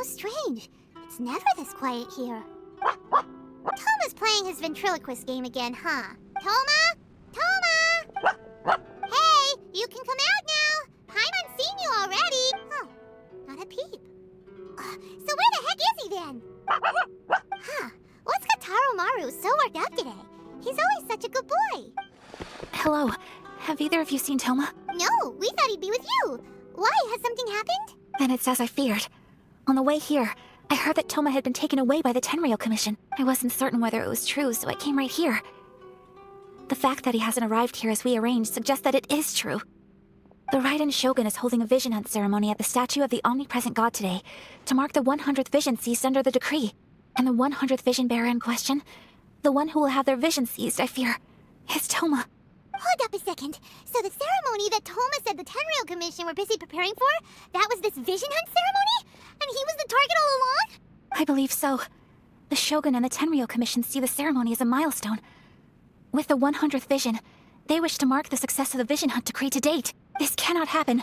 strange. It's never this quiet here. Toma's playing his ventriloquist game again, huh? Toma? Toma! Hey, you can come out now! Paimon's seen you already! Oh, not a peep. So where the heck is he then? Huh, what's got Taro Maru so worked up today? He's always such a good boy. Hello. Have either of you seen Toma? No, we thought he'd be with you. Why, has something happened? Then it's as I feared. On the way here, I heard that Toma had been taken away by the Tenryou Commission. I wasn't certain whether it was true, so I came right here. The fact that he hasn't arrived here as we arranged suggests that it is true. The Raiden Shogun is holding a vision hunt ceremony at the statue of the omnipresent god today, to mark the 100th vision seized under the decree. And the 100th vision bearer in question, the one who will have their vision seized, I fear, is Toma. Hold up a second. So the ceremony that Toma said the Tenryou Commission were busy preparing for, that was this vision hunt ceremony? And he was the target all along? I believe so. The Shogun and the Tenryou Commission see the ceremony as a milestone. With the 100th vision, they wish to mark the success of the vision hunt decree to date. This cannot happen.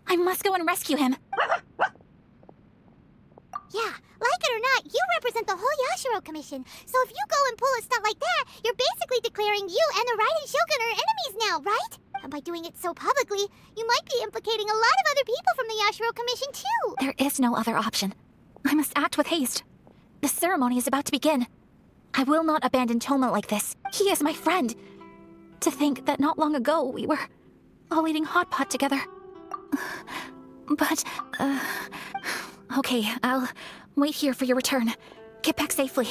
I must go and rescue him. Yeah, like it or not, you represent the whole Yashiro Commission. So if you go and pull a stunt like that, you're basically declaring you and the Raiden Shogun are enemies now, right? And by doing it so publicly, you might be implicating a lot of other people from the Yashiro Commission too. There is no other option. I must act with haste. The ceremony is about to begin. I will not abandon Toma like this. He is my friend. To think that not long ago we were all eating hot pot together. But, okay, I'll wait here for your return. Get back safely.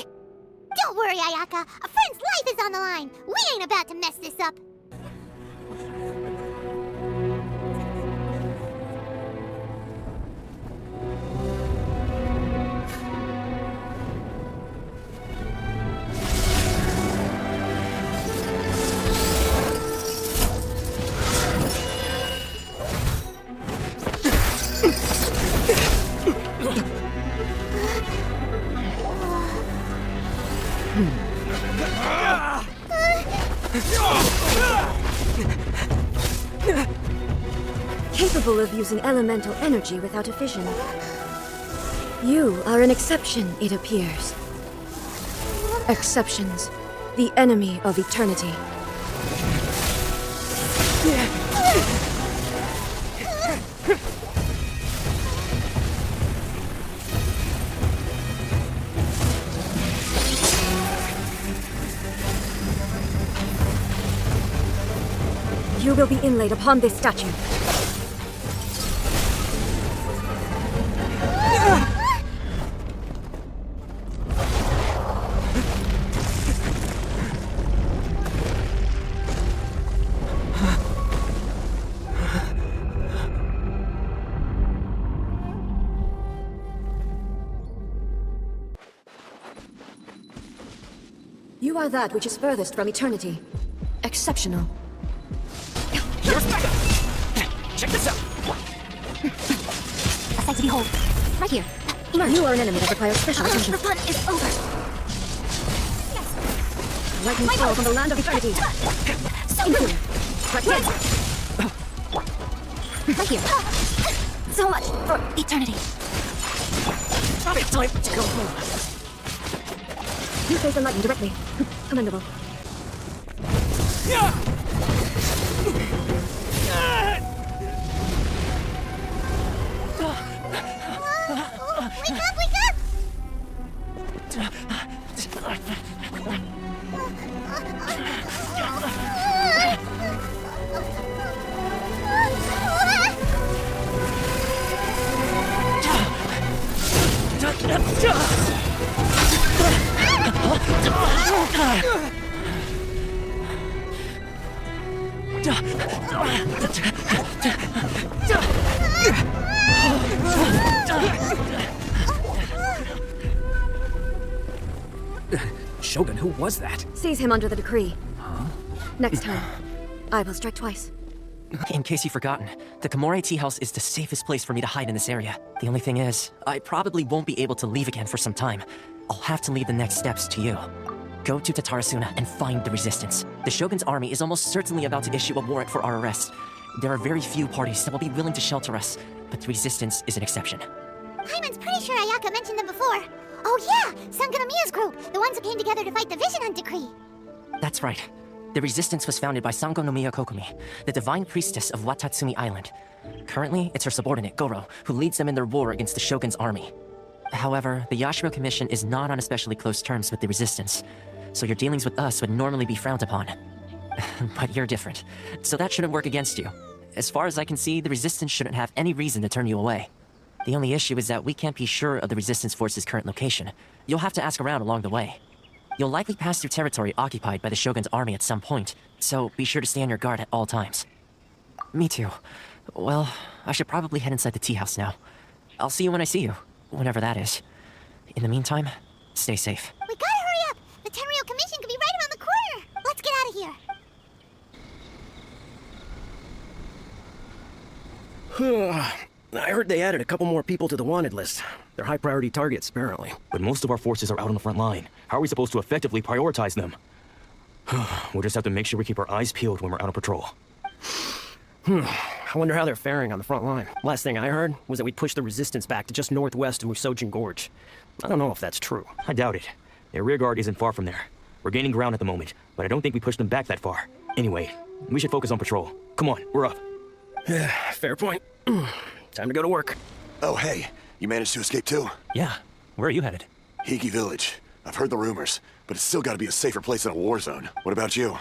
Don't worry, Ayaka. A friend's life is on the line. We ain't about to mess this up. Capable of using elemental energy without a fission. You are an exception, it appears. Exceptions, the enemy of eternity. You will be inlaid upon this statue. You are that which is furthest from eternity. Exceptional. Check this out! A sight to behold. Right here. You are an enemy that requires special attention. The fun is over. Lightning fall from the land of eternity. So Into. right here. Right here. So much for eternity. It's time to go home. You face the lightning directly. Commendable. Wake up, wake up! Shogun, who was that? Seize him under the decree. Next time, I will strike twice. In case you've forgotten, the Komore tea house is the safest place for me to hide in this area. The only thing is, I probably won't be able to leave again for some time. I'll have to leave the next steps to you. Go to Tatarasuna and find the resistance. The Shogun's army is almost certainly about to issue a warrant for our arrest. There are very few parties that will be willing to shelter us, but the resistance is an exception. Hyman's pretty sure Ayaka mentioned them before. Oh yeah, Sango no Miya's group, the ones who came together to fight the Vision Hunt Decree. That's right. The Resistance was founded by Sango no Miya Kokumi, the Divine Priestess of Watatsumi Island. Currently, it's her subordinate, Goro, who leads them in their war against the Shogun's army. However, the Yashiro Commission is not on especially close terms with the Resistance, so your dealings with us would normally be frowned upon. But you're different, so that shouldn't work against you. As far as I can see, the Resistance shouldn't have any reason to turn you away. The only issue is that we can't be sure of the Resistance force's current location. You'll have to ask around along the way. You'll likely pass through territory occupied by the Shogun's army at some point, so be sure to stay on your guard at all times. Me too. Well, I should probably head inside the tea house now. I'll see you when I see you, whenever that is. In the meantime, stay safe. We gotta hurry up! The Tenryou Commission could be right around the corner! Let's get out of here! I heard they added a couple more people to the wanted list. They're high-priority targets, apparently. But most of our forces are out on the front line. How are we supposed to effectively prioritize them? We'll just have to make sure we keep our eyes peeled when we're out on patrol. I wonder how they're faring on the front line. Last thing I heard was that we pushed the Resistance back to just northwest of Musojin Gorge. I don't know if that's true. I doubt it. Their rear guard isn't far from there. We're gaining ground at the moment, but I don't think we pushed them back that far. Anyway, we should focus on patrol. Come on, we're up. Fair point. Time to go to work. Oh, hey, you managed to escape too? Yeah, where are you headed? Hiki Village. I've heard the rumors, but it's still gotta be a safer place than a war zone. What about you?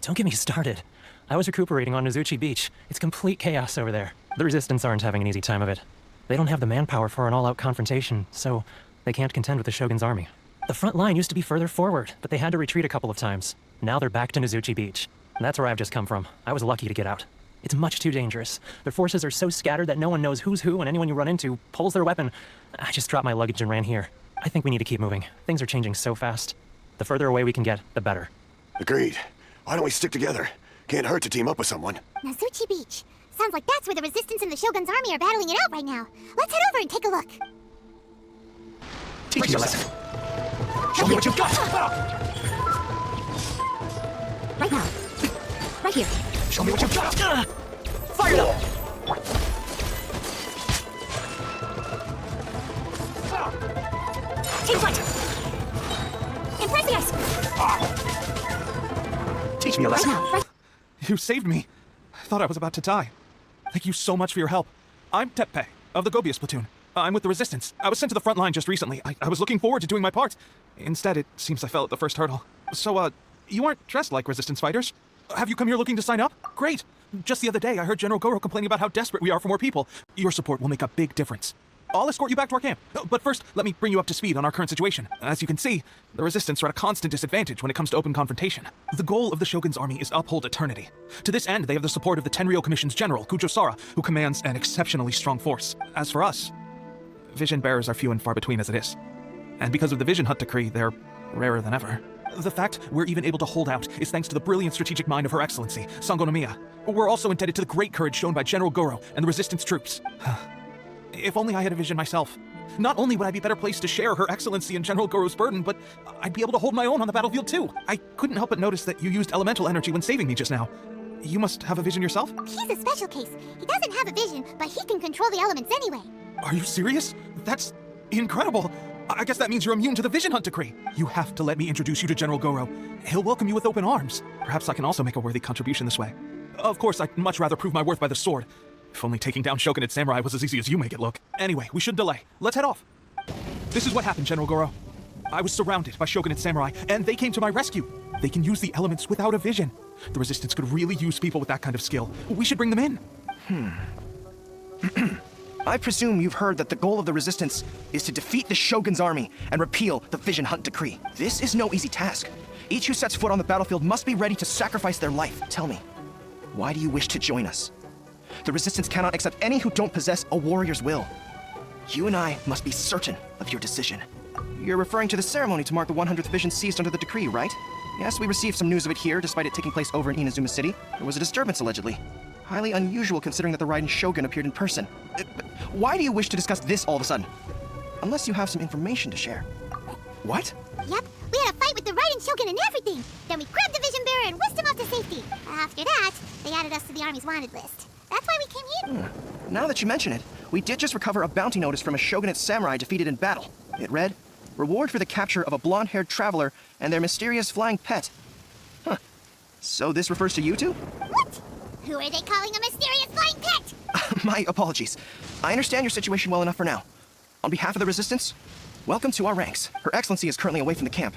Don't get me started. I was recuperating on Nozuchi Beach. It's complete chaos over there. The Resistance aren't having an easy time of it. They don't have the manpower for an all-out confrontation, so they can't contend with the Shogun's army. The front line used to be further forward, but they had to retreat a couple of times. Now they're back to Nozuchi Beach. And that's where I've just come from. I was lucky to get out. It's much too dangerous. Their forces are so scattered that no one knows who's who, and anyone you run into pulls their weapon. I just dropped my luggage and ran here. I think we need to keep moving. Things are changing so fast. The further away we can get, the better. Agreed. Why don't we stick together? Can't hurt to team up with someone. Nozuchi Beach. Sounds like that's where the Resistance and the Shogun's army are battling it out right now. Let's head over and take a look. Teach me a lesson. Show me what you've got! Right now. Right here. Show me what you've got! Fire them! Team fight! Impress the ice! Teach me a Right lesson. now. Right. You saved me. I thought I was about to die. Thank you so much for your help. I'm Teppei, of the Gobius platoon. I'm with the Resistance. I was sent to the front line just recently. I was looking forward to doing my part. Instead, it seems I fell at the first hurdle. So, you aren't dressed like Resistance fighters? Have you come here looking to sign up? Great. Just the other day, I heard General Goro complaining about how desperate we are for more people. Your support will make a big difference. I'll escort you back to our camp. But first, let me bring you up to speed on our current situation. As you can see, the Resistance are at a constant disadvantage when it comes to open confrontation. The goal of the Shogun's army is uphold eternity. To this end, they have the support of the Tenryou Commission's general, Kujo Sara, who commands an exceptionally strong force. As for us, vision bearers are few and far between as it is. And because of the Vision Hunt Decree, they're rarer than ever. The fact we're even able to hold out is thanks to the brilliant strategic mind of Her Excellency, Sango no Miya. We're also indebted to the great courage shown by General Goro and the Resistance troops. If only I had a vision myself. Not only would I be better placed to share Her Excellency and General Goro's burden, but I'd be able to hold my own on the battlefield too. I couldn't help but notice that you used elemental energy when saving me just now. You must have a vision yourself? He's a special case. He doesn't have a vision, but he can control the elements anyway. Are you serious? That's incredible. I guess that means you're immune to the Vision Hunt Decree. You have to let me introduce you to General Goro. He'll welcome you with open arms. Perhaps I can also make a worthy contribution this way. Of course, I'd much rather prove my worth by the sword. If only taking down Shogunate Samurai was as easy as you make it look. Anyway, we shouldn't delay. Let's head off. This is what happened, General Goro. I was surrounded by Shogunate Samurai, and they came to my rescue. They can use the elements without a vision. The Resistance could really use people with that kind of skill. We should bring them in. I presume you've heard that the goal of the Resistance is to defeat the Shogun's army and repeal the Vision Hunt Decree. This is no easy task. Each who sets foot on the battlefield must be ready to sacrifice their life. Tell me, why do you wish to join us? The Resistance cannot accept any who don't possess a warrior's will. You and I must be certain of your decision. You're referring to the ceremony to mark the 100th vision seized under the decree, right? Yes, we received some news of it here, despite it taking place over in Inazuma City. There was a disturbance, allegedly. Highly unusual considering that the Raiden Shogun appeared in person. Why do you wish to discuss this all of a sudden? Unless you have some information to share. What? Yep, we had a fight with the Raiden Shogun and everything. Then we grabbed the Vision Bearer and whisked him off to safety. After that, they added us to the Army's wanted list. That's why we came here. Now that you mention it, we did just recover a bounty notice from a shogunate samurai defeated in battle. It read, "Reward for the capture of a blonde-haired traveler and their mysterious flying pet." Huh. So this refers to you two? What? Who are they calling a mysterious flying pet? My apologies. I understand your situation well enough for now. On behalf of the Resistance, welcome to our ranks. Her Excellency is currently away from the camp.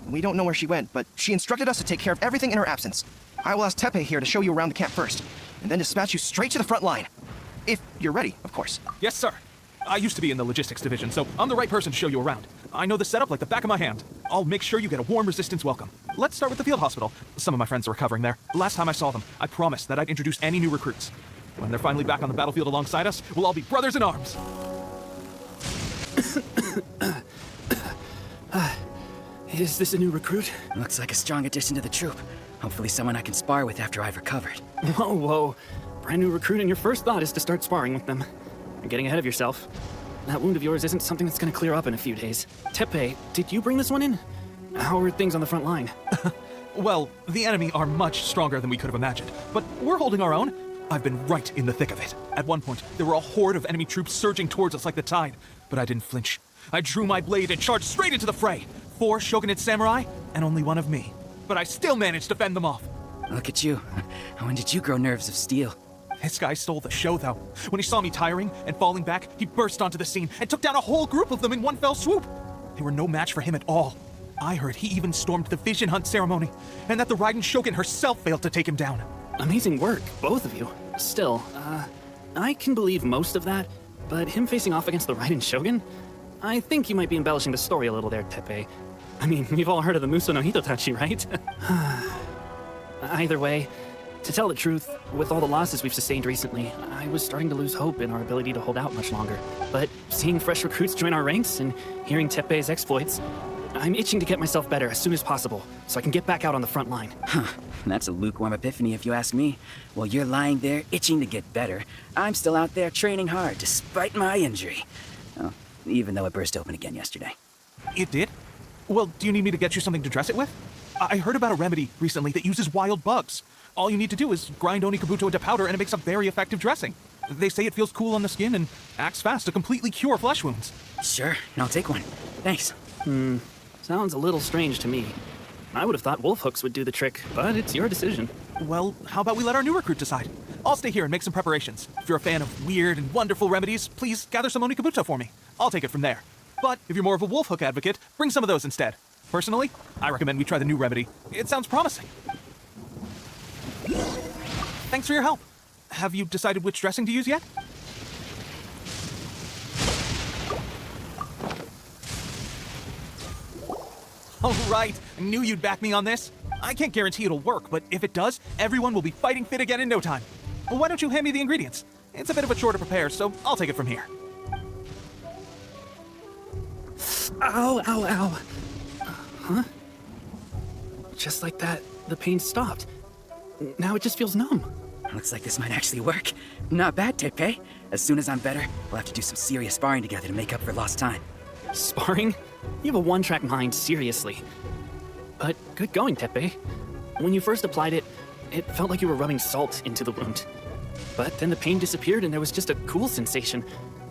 We don't know where she went, but she instructed us to take care of everything in her absence. I will ask Tepe here to show you around the camp first, and then dispatch you straight to the front line. If you're ready, of course. Yes, sir. I used to be in the logistics division, so I'm the right person to show you around. I know the setup like the back of my hand. I'll make sure you get a warm Resistance welcome. Let's start with the field hospital. Some of my friends are recovering there. Last time I saw them, I promised that I'd introduce any new recruits. When they're finally back on the battlefield alongside us, we'll all be brothers in arms. Is this a new recruit? Looks like a strong addition to the troop. Hopefully someone I can spar with after I've recovered. Whoa. Brand new recruit and your first thought is to start sparring with them. You're getting ahead of yourself. That wound of yours isn't something that's gonna clear up in a few days. Tepe, did you bring this one in? How are things on the front line? Well, the enemy are much stronger than we could have imagined, but we're holding our own. I've been right in the thick of it. At one point, there were a horde of enemy troops surging towards us like the tide, but I didn't flinch. I drew my blade and charged straight into the fray. 4 shogunate samurai, and only 1 of me. But I still managed to fend them off. Look at you. When did you grow nerves of steel? This guy stole the show, though. When he saw me tiring and falling back, he burst onto the scene and took down a whole group of them in one fell swoop. They were no match for him at all. I heard he even stormed the vision hunt ceremony, and that the Raiden Shogun herself failed to take him down. Amazing work, both of you. Still, I can believe most of that, but him facing off against the Raiden Shogun? I think you might be embellishing the story a little there, Tepe. I mean, we've all heard of the Muso no Hitotachi, right? Either way, to tell the truth, with all the losses we've sustained recently, I was starting to lose hope in our ability to hold out much longer. But seeing fresh recruits join our ranks and hearing Tepe's exploits, I'm itching to get myself better as soon as possible, so I can get back out on the front line. That's a lukewarm epiphany if you ask me. While you're lying there itching to get better, I'm still out there training hard despite my injury. Oh, even though it burst open again yesterday. It did? Well, do you need me to get you something to dress it with? I heard about a remedy recently that uses wild bugs. All you need to do is grind Onikabuto into powder and it makes a very effective dressing. They say it feels cool on the skin and acts fast to completely cure flesh wounds. Sure, I'll take one. Thanks. Sounds a little strange to me. I would have thought wolf hooks would do the trick, but it's your decision. Well, how about we let our new recruit decide? I'll stay here and make some preparations. If you're a fan of weird and wonderful remedies, please gather some Onikabuto for me. I'll take it from there. But if you're more of a wolf hook advocate, bring some of those instead. Personally, I recommend we try the new remedy. It sounds promising. Thanks for your help. Have you decided which dressing to use yet? All right, I knew you'd back me on this. I can't guarantee it'll work, but if it does, everyone will be fighting fit again in no time. Why don't you hand me the ingredients? It's a bit of a chore to prepare, so I'll take it from here. Ow, ow, ow. Huh? Just like that, the pain stopped. Now it just feels numb. Looks like this might actually work. Not bad, Tepe. As soon as I'm better, we'll have to do some serious sparring together to make up for lost time. Sparring? You have a one-track mind, seriously. But good going, Tepe. When you first applied it, it felt like you were rubbing salt into the wound. But then the pain disappeared and there was just a cool sensation.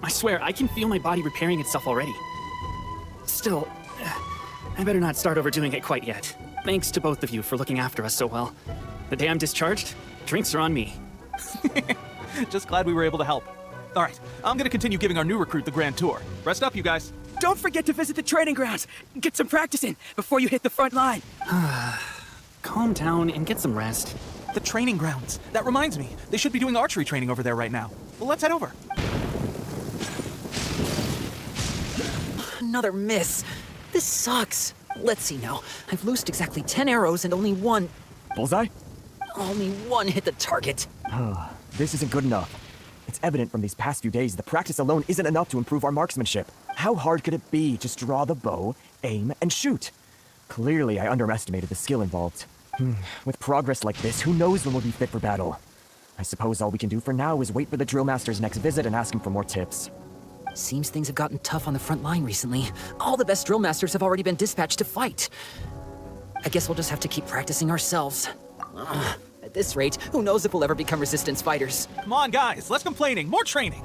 I swear, I can feel my body repairing itself already. Still, I better not start overdoing it quite yet. Thanks to both of you for looking after us so well. The day I'm discharged, drinks are on me. Just glad we were able to help. All right, I'm gonna continue giving our new recruit the grand tour. Rest up, you guys. Don't forget to visit the training grounds. Get some practice in before you hit the front line. Calm down and get some rest. The training grounds. That reminds me, they should be doing archery training over there right now. Well, let's head over. Another miss. This sucks. Let's see now. I've loosed exactly 10 arrows and only one Bullseye? hit the target. This isn't good enough. It's evident from these past few days the practice alone isn't enough to improve our marksmanship. How hard could it be? Just draw the bow, aim, and shoot. Clearly, I underestimated the skill involved. With progress like this, who knows when we'll be fit for battle? I suppose all we can do for now is wait for the drill master's next visit and ask him for more tips. Seems things have gotten tough on the front line recently. All the best drill masters have already been dispatched to fight. I guess we'll just have to keep practicing ourselves. At this rate, who knows if we'll ever become resistance fighters. Come on, guys, less complaining, more training.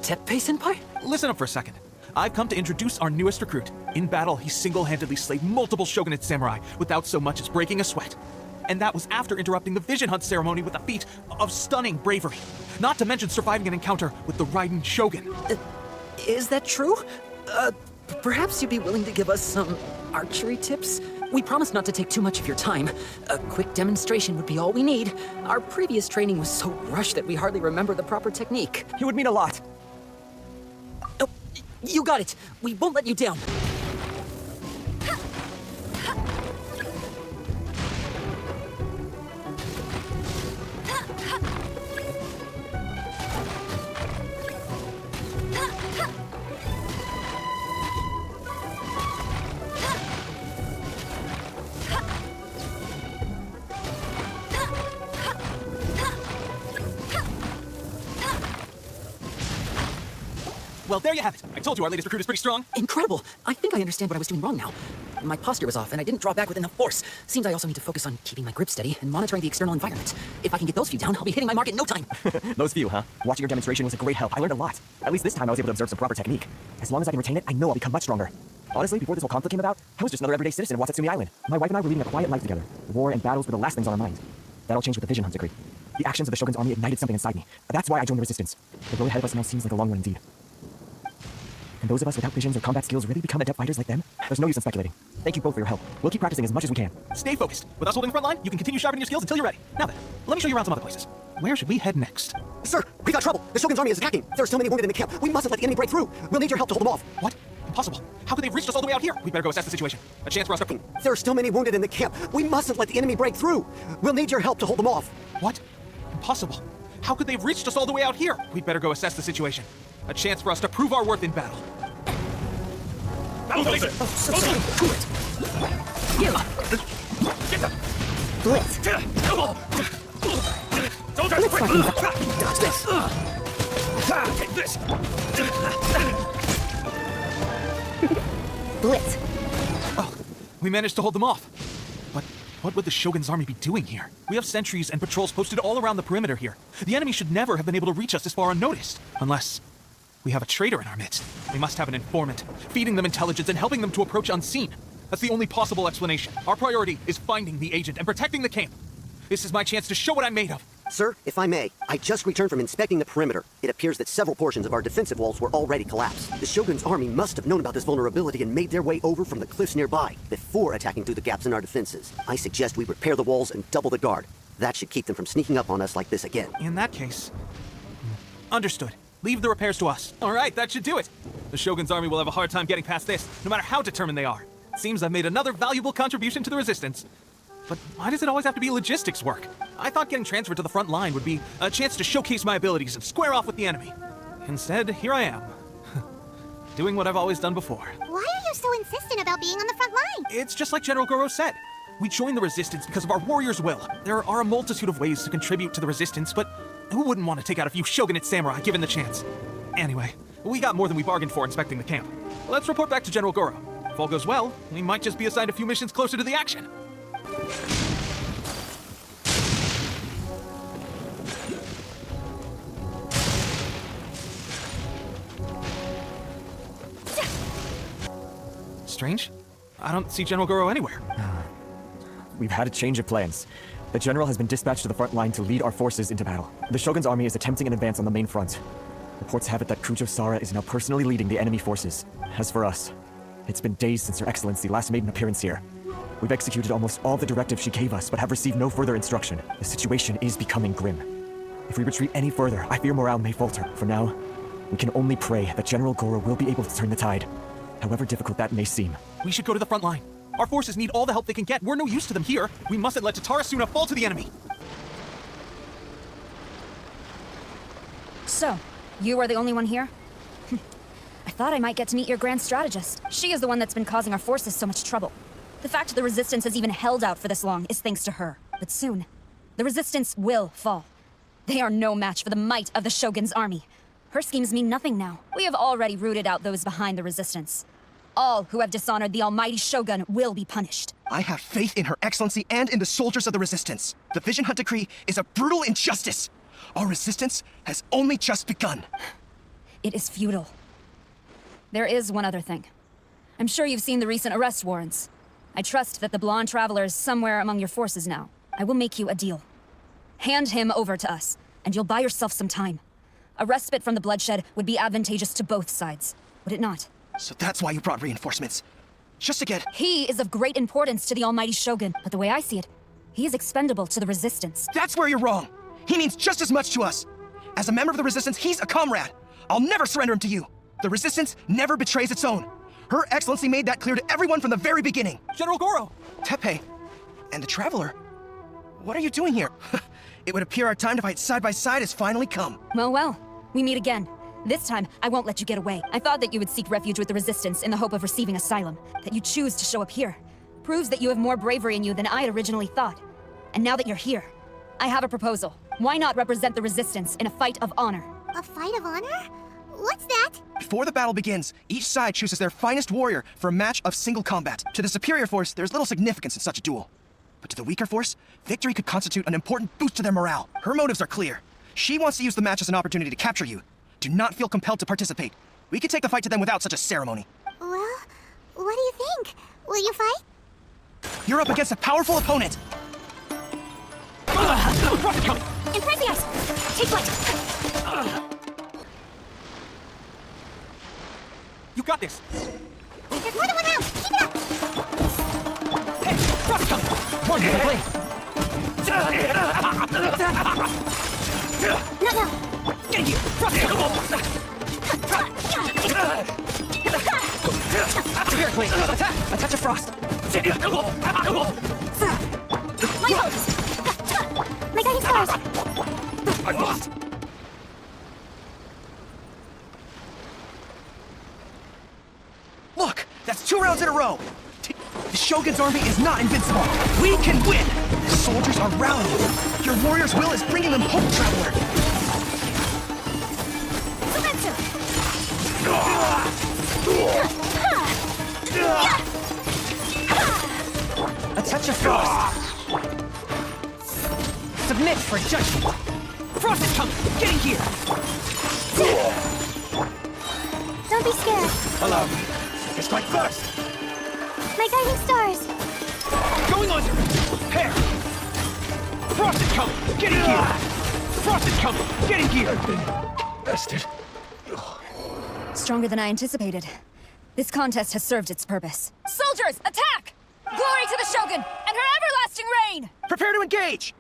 Teppei-senpai? Listen up for a second. I've come to introduce our newest recruit. In battle, he single-handedly slayed multiple shogunate samurai without so much as breaking a sweat. And that was after interrupting the vision hunt ceremony with a feat of stunning bravery. Not to mention surviving an encounter with the Raiden Shogun. Is that true? Perhaps you'd be willing to give us some archery tips? We promise not to take too much of your time. A quick demonstration would be all we need. Our previous training was so rushed that we hardly remember the proper technique. It would mean a lot. Oh, you got it. We won't let you down. Well, there you have it. I told you our latest recruit is pretty strong. Incredible. I think I understand what I was doing wrong now. My posture was off, and I didn't draw back with enough force. Seems I also need to focus on keeping my grip steady and monitoring the external environment. If I can get those few down, I'll be hitting my mark in no time. Those few, huh? Watching your demonstration was a great help. I learned a lot. At least this time I was able to observe some proper technique. As long as I can retain it, I know I'll become much stronger. Honestly, before this whole conflict came about, I was just another everyday citizen of Watatsumi Island. My wife and I were leading a quiet life together. War and battles were the last things on our mind. That all changed with the Vision Hunt decree. The actions of the Shogun's army ignited something inside me. That's why I joined the resistance. The road ahead of us now seems like a long one indeed. And those of us without visions or combat skills really become adept fighters like them? There's no use in speculating. Thank you both for your help. We'll keep practicing as much as we can. Stay focused. With us holding the front line, you can continue sharpening your skills until you're ready. Now then, let me show you around some other places. Where should we head next? Sir, we got trouble. The Shogun's army is attacking. There are so many wounded in the camp. We mustn't let the enemy break through. We'll need your help to hold them off. What? Impossible. How could they have reached us all the way out here? We better go assess the situation. A chance for us to... There are still many wounded in the camp. We mustn't let the enemy break through. We'll need your help to hold them off. What? Impossible. How could they have reached us all the way out here? We better go assess the situation. A chance for us to prove our worth in battle. Blitz! Dodge this! Take this! Blitz! Oh, we managed to hold them off. But what would the Shogun's army be doing here? We have sentries and patrols posted all around the perimeter here. The enemy should never have been able to reach us this far unnoticed. Unless we have a traitor in our midst. We must have an informant, feeding them intelligence and helping them to approach unseen. That's the only possible explanation. Our priority is finding the agent and protecting the camp. This is my chance to show what I'm made of. Sir, if I may, I just returned from inspecting the perimeter. It appears that several portions of our defensive walls were already collapsed. The Shogun's army must have known about this vulnerability and made their way over from the cliffs nearby before attacking through the gaps in our defenses. I suggest we repair the walls and double the guard. That should keep them from sneaking up on us like this again. In that case... Understood. Leave the repairs to us. All right, that should do it. The Shogun's army will have a hard time getting past this, no matter how determined they are. Seems I've made another valuable contribution to the resistance. But why does it always have to be logistics work? I thought getting transferred to the front line would be a chance to showcase my abilities and square off with the enemy. Instead, here I am. Doing what I've always done before. Why are you so insistent about being on the front line? It's just like General Goro said. We joined the resistance because of our warrior's will. There are a multitude of ways to contribute to the resistance, but who wouldn't want to take out a few shogunate samurai given the chance? Anyway, we got more than we bargained for inspecting the camp. Let's report back to General Goro. If all goes well, we might just be assigned a few missions closer to the action. Strange. I don't see General Goro anywhere. We've had a change of plans. The general has been dispatched to the front line to lead our forces into battle. The Shogun's army is attempting an advance on the main front. Reports have it that Kujo Sara is now personally leading the enemy forces. As for us, it's been days since Her Excellency last made an appearance here. We've executed almost all the directives she gave us, but have received no further instruction. The situation is becoming grim. If we retreat any further, I fear morale may falter. For now, we can only pray that General Goro will be able to turn the tide, however difficult that may seem. We should go to the front line. Our forces need all the help they can get. We're no use to them here. We mustn't let Tatarasuna fall to the enemy. So, you are the only one here? I thought I might get to meet your grand strategist. She is the one that's been causing our forces so much trouble. The fact the Resistance has even held out for this long is thanks to her. But soon, the Resistance will fall. They are no match for the might of the Shogun's army. Her schemes mean nothing now. We have already rooted out those behind the Resistance. All who have dishonored the almighty Shogun will be punished. I have faith in Her Excellency and in the soldiers of the Resistance. The Vision Hunt decree is a brutal injustice. Our resistance has only just begun. It is futile. There is one other thing. I'm sure you've seen the recent arrest warrants. I trust that the blonde traveler is somewhere among your forces now. I will make you a deal. Hand him over to us, and you'll buy yourself some time. A respite from the bloodshed would be advantageous to both sides, would it not? So that's why you brought reinforcements? Just to get... He is of great importance to the almighty Shogun, but the way I see it, he is expendable to the Resistance. That's where you're wrong! He means just as much to us! As a member of the Resistance, he's a comrade! I'll never surrender him to you! The Resistance never betrays its own! Her Excellency made that clear to everyone from the very beginning! General Goro! Teppei, and the Traveler, what are you doing here? It would appear our time to fight side by side has finally come. Well, we meet again. This time, I won't let you get away. I thought that you would seek refuge with the Resistance in the hope of receiving asylum. That you choose to show up here proves that you have more bravery in you than I had originally thought. And now that you're here, I have a proposal. Why not represent the Resistance in a fight of honor? A fight of honor? What's that? Before the battle begins, each side chooses their finest warrior for a match of single combat. To the superior force, there's little significance in such a duel. But to the weaker force, victory could constitute an important boost to their morale. Her motives are clear. She wants to use the match as an opportunity to capture you. Do not feel compelled to participate. We can take the fight to them without such a ceremony. Well, what do you think? Will you fight? You're up against a powerful opponent! Impressios! Take flight! You got this! There's more than one round! Keep it up! Hey, Frostcom! One more play! No. Get you! Frostcom! Spirit Blade! Attack! A touch of frost! My hopes! My guiding stars! I lost! Look! That's 2 rounds in a row! The Shogun's army is not invincible! We can win! The soldiers are rallying! Your warrior's will is bringing them hope, Traveler! A touch of frost! Submit for judgment! Frost is coming! Get in here! Don't be scared. Hello. It's like first! My guiding stars! Going under! Hair! Frost is coming! Get in here! Frost is coming! Get in here! Bested. Stronger than I anticipated. This contest has served its purpose. Soldiers, attack! Glory to the Shogun and her everlasting reign! Prepare to engage!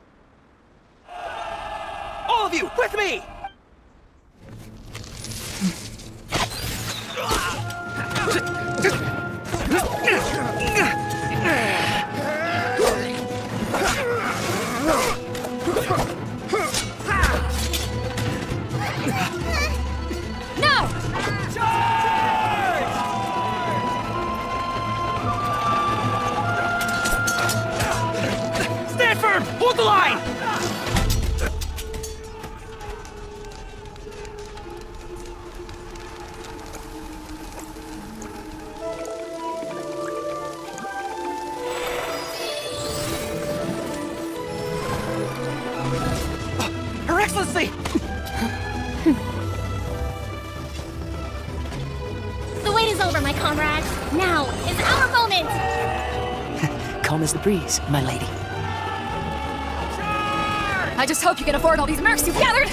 All of you, with me! Now! Stand firm! Hold the line! Her Excellency! The wait is over, my comrades. Now is our moment! Calm as the breeze, my lady. I just hope you can afford all these mercs you've gathered!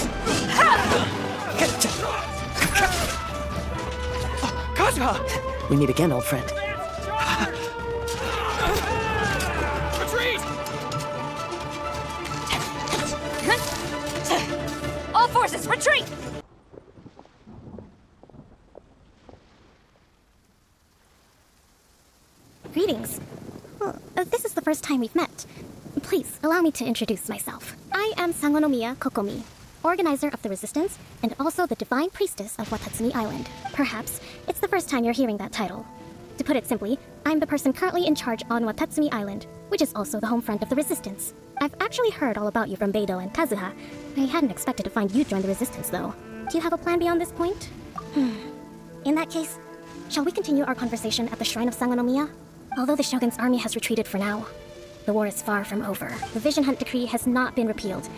Kazuha! We meet again, old friend. Retreat! All forces, retreat! Greetings. Well, this is the first time we've met. Please, allow me to introduce myself. I am Sangonomiya Kokomi, organizer of the Resistance, and also the Divine Priestess of Watatsumi Island. Perhaps it's the first time you're hearing that title. To put it simply, I'm the person currently in charge on Watatsumi Island, which is also the home front of the Resistance. I've actually heard all about you from Beidou and Kazuha. I hadn't expected to find you join the Resistance, though. Do you have a plan beyond this point? In that case, shall we continue our conversation at the Shrine of Sangonomiya? Although the Shogun's army has retreated for now, the war is far from over. The Vision Hunt Decree has not been repealed,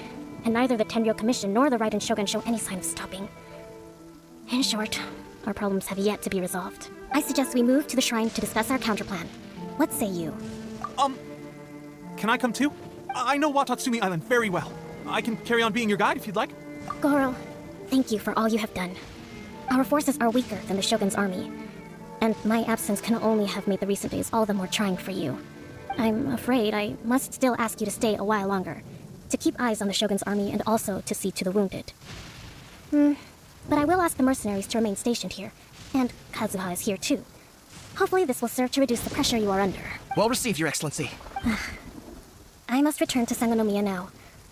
and neither the Tenryou Commission nor the Raiden Shogun show any sign of stopping. In short, our problems have yet to be resolved. I suggest we move to the shrine to discuss our counterplan. What say you? Can I come too? I know Watatsumi Island very well. I can carry on being your guide if you'd like. Goro, thank you for all you have done. Our forces are weaker than the Shogun's army, and my absence can only have made the recent days all the more trying for you. I'm afraid I must still ask you to stay a while longer, to keep eyes on the Shogun's army and also to see to the wounded. But I will ask the mercenaries to remain stationed here, and Kazuha is here too. Hopefully this will serve to reduce the pressure you are under. Well received, Your Excellency. I must return to Sangonomiya now.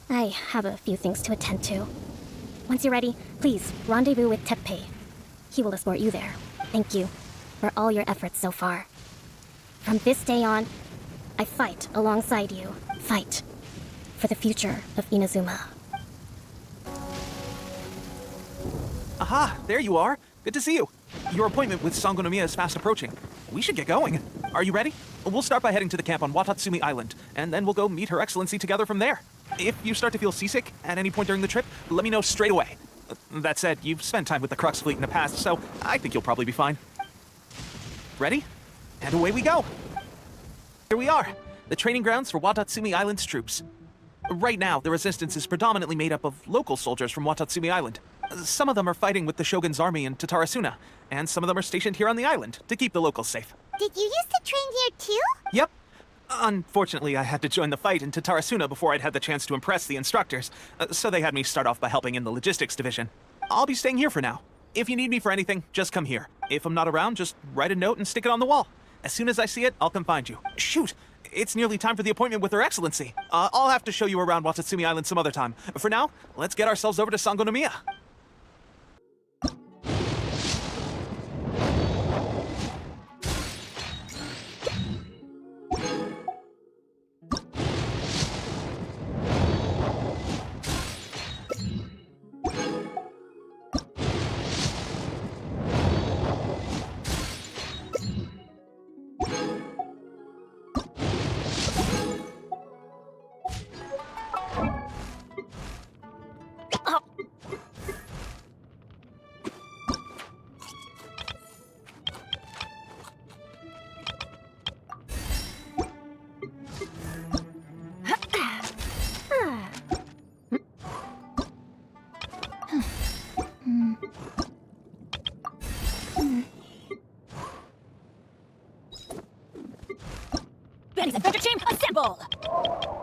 I have a few things to attend to. Once you're ready, please rendezvous with Teppei. He will escort you there. Thank you for all your efforts so far. From this day on, I fight alongside you. Fight for the future of Inazuma. Aha, there you are. Good to see you. Your appointment with Sangonomiya is fast approaching. We should get going. Are you ready? We'll start by heading to the camp on Watatsumi Island, and then we'll go meet Her Excellency together from there. If you start to feel seasick at any point during the trip, let me know straight away. That said, you've spent time with the Crux fleet in the past, so I think you'll probably be fine. Ready? And away we go. Here we are, the training grounds for Watatsumi Island's troops. Right now, the resistance is predominantly made up of local soldiers from Watatsumi Island. Some of them are fighting with the Shogun's army in Tatarasuna, and some of them are stationed here on the island to keep the locals safe. Did you used to train here too? Yep. Unfortunately, I had to join the fight in Tatarasuna before I'd had the chance to impress the instructors, so they had me start off by helping in the logistics division. I'll be staying here for now. If you need me for anything, just come here. If I'm not around, just write a note and stick it on the wall. As soon as I see it, I'll come find you. Shoot! It's nearly time for the appointment with Her Excellency. I'll have to show you around Watatsumi Island some other time. For now, let's get ourselves over to Sangonomiya. Benny's adventure team, assemble!